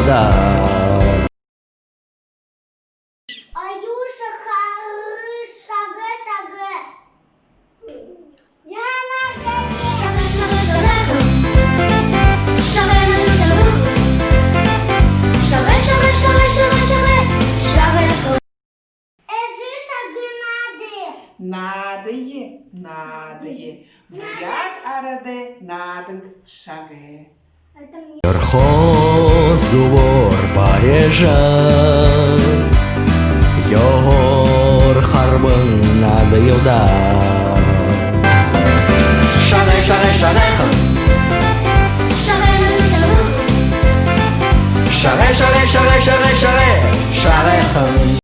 יהודה. Аюша, шаге, шаге. Яна, шаге, шаге, шаге. Шаге, шаге, шаге, шаге, шаге, шаге, шаге. Шаге. Ежи шаги Надые, надые, Буяк aradı, надың шаге. Сувор Парижа, Йогор Харбын нады Йылда. Шаге, шаге, шаге. Шаге, шаге. Шаге, шаге, шаге, шаге.